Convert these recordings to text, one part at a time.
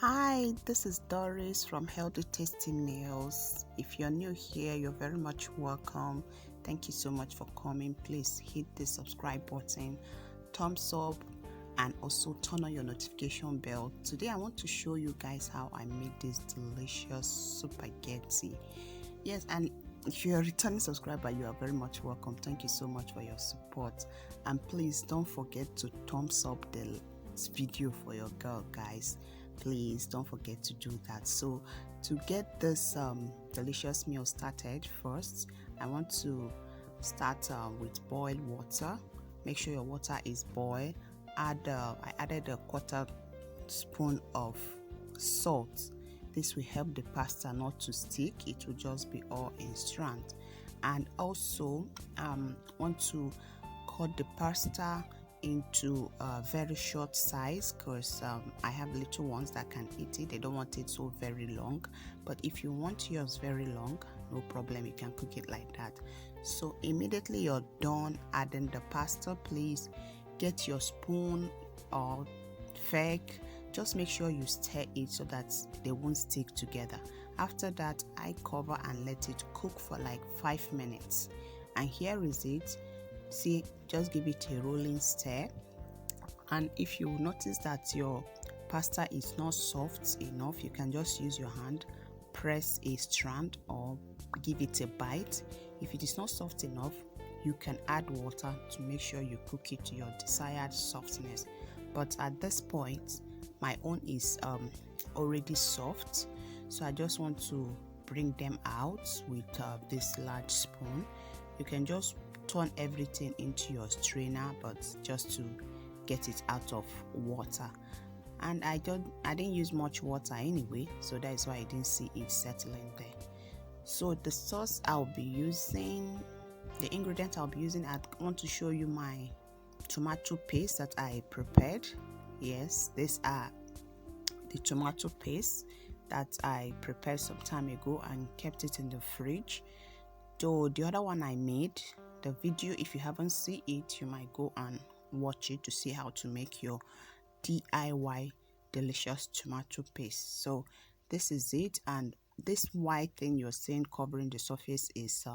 Hi, this is Doris from Healthy Tasty Meals. If you're new here, you're very much welcome. Thank you so much for coming. Please hit the subscribe button, thumbs up, and also turn on your notification bell. Today I want to show you guys how I made this delicious spaghetti. Yes, and if you're a returning subscriber, you are very much welcome. Thank you so much for your support, and please don't forget to thumbs up this video for your girl, guys. Please don't forget to do that. So to get this delicious meal started, first I want to start with boiled water. Make sure your water is boiled. I added a quarter spoon of salt. This will help the pasta not to stick. It will just be all in strand. And also want to cut the pasta into a very short size, because I have little ones that can eat it. They don't want it so very long, but if you want yours very long, no problem, you can cook it like that. So immediately you're done adding the pasta, please get your spoon or fork. Just make sure you stir it so that they won't stick together. After that, I cover and let it cook for like 5 minutes, and here is it. See, just give it a rolling stir, and if you notice that your pasta is not soft enough, you can just use your hand, press a strand or give it a bite. If it is not soft enough, you can add water to make sure you cook it to your desired softness. But at this point, my own is already soft, so I just want to bring them out with this large spoon. You can just turn everything into your strainer, but just to get it out of water. And I didn't use much water anyway, so that is why I didn't see it settling there. So the sauce I'll be using, the ingredient I'll be using, I want to show you my tomato paste that I prepared. Yes, these are the tomato paste that I prepared some time ago and kept it in the fridge. Though the other one I made, the video, if you haven't seen it, you might go and watch it to see how to make your DIY delicious tomato paste. So this is it, and this white thing you're seeing covering the surface is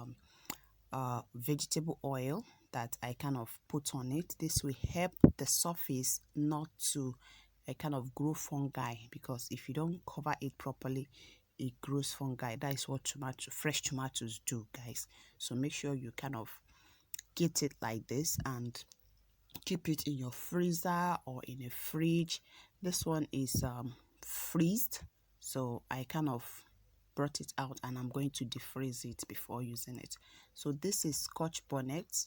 vegetable oil that I kind of put on it. This will help the surface not to kind of grow fungi, because if you don't cover it properly, it grows fungi. That is what fresh tomatoes do, guys. So make sure you kind of get it like this and keep it in your freezer or in a fridge. This one is freezed, so I kind of brought it out and I'm going to defreeze it before using it. So this is scotch bonnet,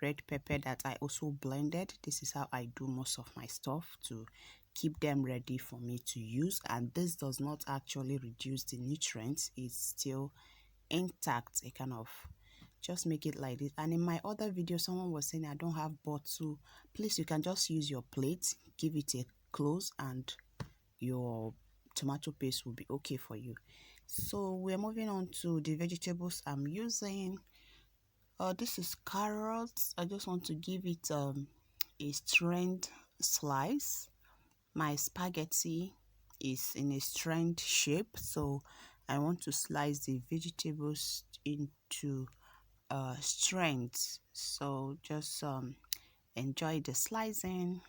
red pepper that I also blended. This is how I do most of my stuff to keep them ready for me to use, and this does not actually reduce the nutrients. It's still intact. I kind of just make it like this. And in my other video, someone was saying I don't have bottle. Please, you can just use your plate, give it a close, and your tomato paste will be okay for you. So we're moving on to the vegetables I'm using. This is carrots. I just want to give it a straight slice. My spaghetti is in a straight shape, so I want to slice the vegetables into strength. So just enjoy the slicing.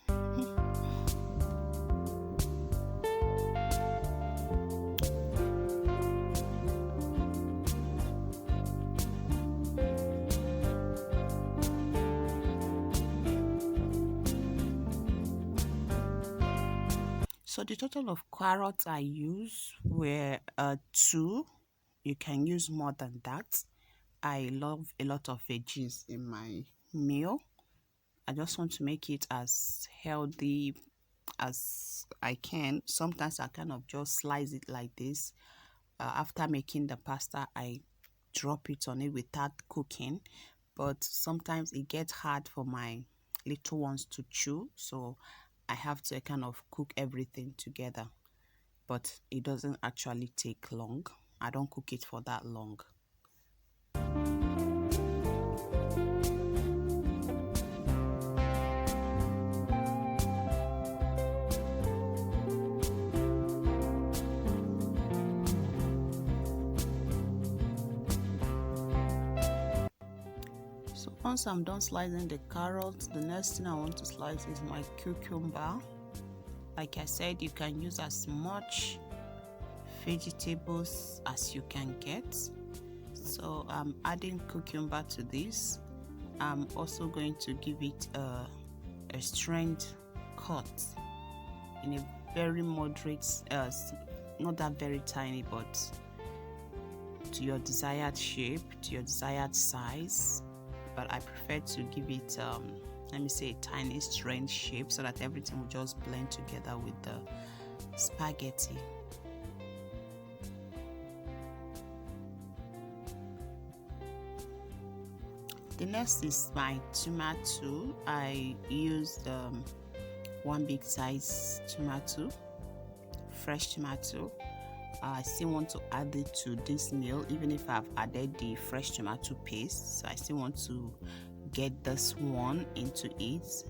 So the total of carrots I used were 2. You can use more than that. I love a lot of veggies in my meal. I just want to make it as healthy as I can. Sometimes I kind of just slice it like this. After making the pasta, I drop it on it without cooking. But sometimes it gets hard for my little ones to chew, so I have to kind of cook everything together. But it doesn't actually take long. I don't cook it for that long. Once I'm done slicing the carrots, the next thing I want to slice is my cucumber. Like I said, you can use as much vegetables as you can get. So I'm adding cucumber to this. I'm also going to give it a strength cut in a very moderate, not that very tiny, but to your desired shape, to your desired size. But I prefer to give it let me say a tiny strength shape so that everything will just blend together with the spaghetti. The next is my tomato. I used one big size tomato, fresh tomato. I still want to add it to this meal, even if I've added the fresh tomato paste. So I still want to get this one into it.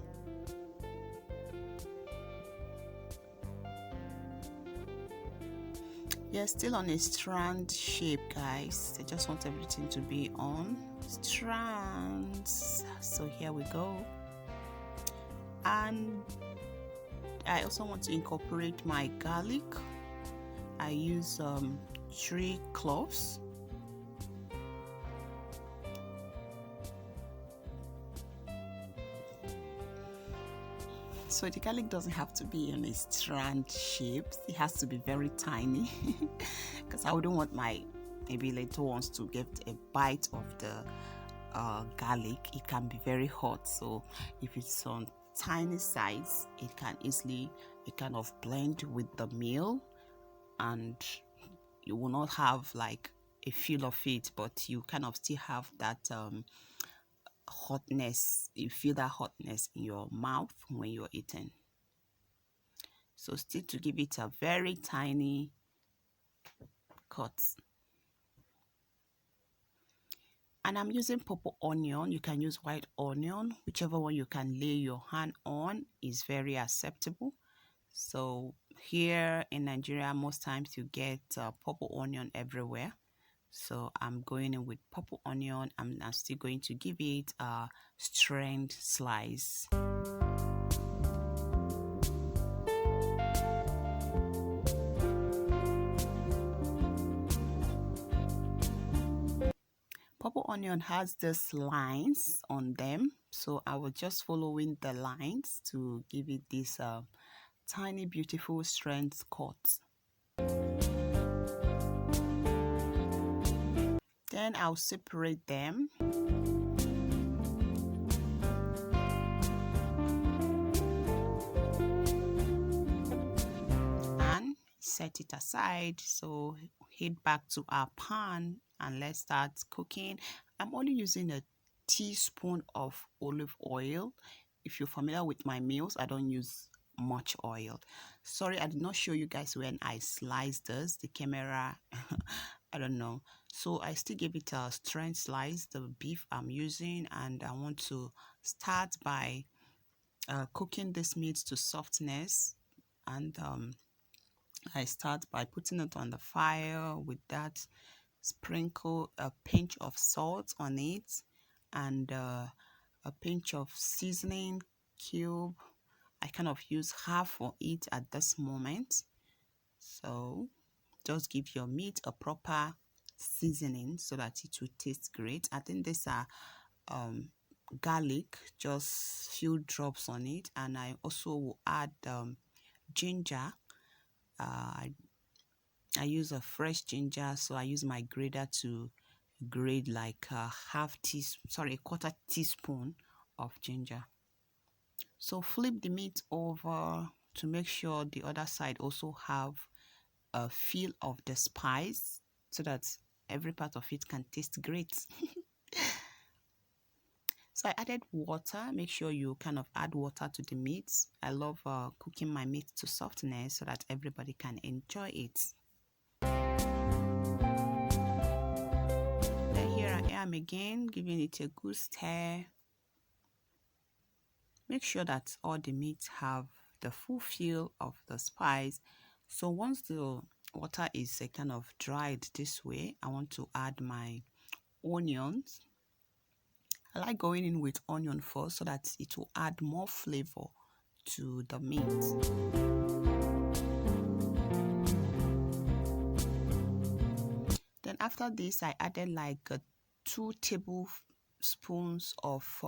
Yeah, still on a strand shape, guys. I just want everything to be on strands. So here we go. And I also want to incorporate my garlic. I use 3 cloves. So the garlic doesn't have to be in a strand shape. It has to be very tiny because I wouldn't want my maybe little ones to get a bite of the garlic. It can be very hot. So if it's on tiny size, it can easily kind of blend with the meal, and you will not have like a feel of it, but you kind of still have that hotness. You feel that hotness in your mouth when you're eating. So still to give it a very tiny cut. And I'm using purple onion. You can use white onion, whichever one you can lay your hand on is very acceptable. So here in Nigeria, most times you get purple onion everywhere. So I'm going in with purple onion. I'm still going to give it a strength slice. Purple onion has these lines on them, so I was just following the lines to give it this tiny beautiful strength cut. Then I'll separate them. And set it aside. So head back to our pan and let's start cooking. I'm only using a teaspoon of olive oil. If you're familiar with my meals, I don't use much oil. Sorry, I did not show you guys when I sliced this. The camera, I don't know. So I still give it a strength slice, the beef I'm using, and I want to start by cooking this meat to softness. And I start by putting it on the fire. With that, sprinkle a pinch of salt on it and a pinch of seasoning cube. I kind of use half of it at this moment. So just give your meat a proper seasoning so that it will taste great. I think these are garlic, just few drops on it, and I also will add ginger. I use a fresh ginger, so I use my grater to grate like a quarter teaspoon of ginger. So flip the meat over to make sure the other side also have a feel of the spice so that every part of it can taste great. So I added water. Make sure you kind of add water to the meat. I love cooking my meat to softness so that everybody can enjoy it. Then here I am again, giving it a good stir. Make sure that all the meats have the full feel of the spice. So once the water is kind of dried this way, I want to add my onions. I like going in with onion first so that it will add more flavor to the meat. Then after this, I added like 2 tablespoons of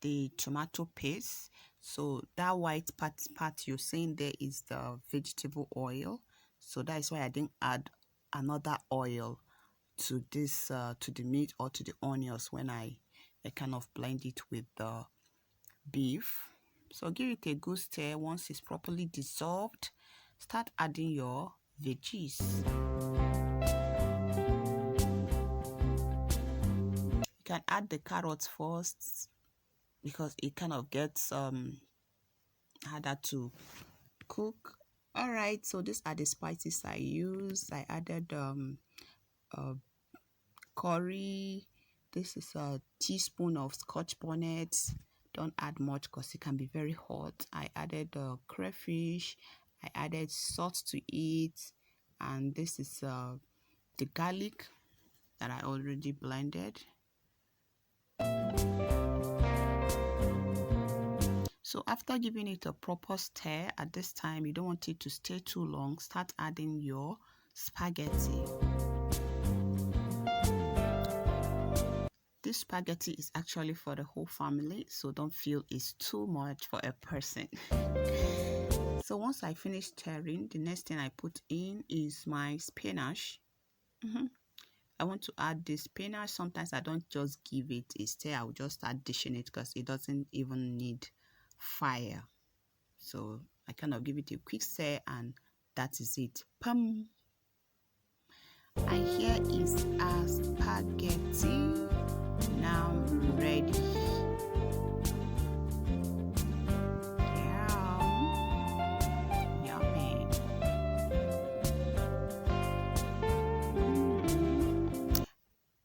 the tomato paste. So that white part you're seeing there is the vegetable oil. So that is why I didn't add another oil to this to the meat or to the onions when I kind of blend it with the beef. So give it a good stir. Once it's properly dissolved, start adding your veggies. You can add the carrots first because it kind of gets harder to cook. All right, so these are the spices I used. I added curry. This is a teaspoon of scotch bonnet. Don't add much because it can be very hot. I added crayfish. I added salt to it, and this is the garlic that I already blended. So after giving it a proper stir, at this time you don't want it to stay too long, start adding your spaghetti. This spaghetti is actually for the whole family, so don't feel it's too much for a person. So once I finish stirring, the next thing I put in is my spinach. I want to add this spinach. Sometimes I don't just give it a stir, I'll just start dishing it because it doesn't even need fire. So I kind of give it a quick stir and that is it. Pum! And here is our spaghetti now ready. Yummy.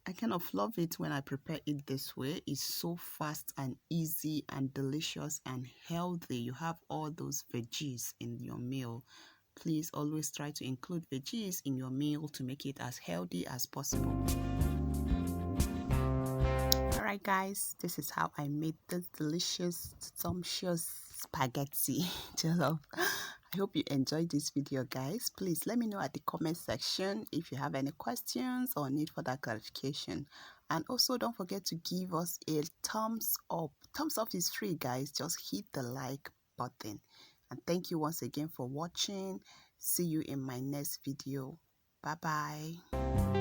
I kind of love it when I prepare it this way. It's so fast and easy and delicious and healthy. You have all those veggies in your meal. Please always try to include veggies in your meal to make it as healthy as possible. Alright guys, this is how I made this delicious, sumptuous spaghetti jollof. I hope you enjoyed this video guys. Please let me know at the comment section if you have any questions or need further clarification. And also don't forget to give us a thumbs up. Thumbs up is free guys. Just hit the like button. And thank you once again for watching. See you in my next video. Bye bye.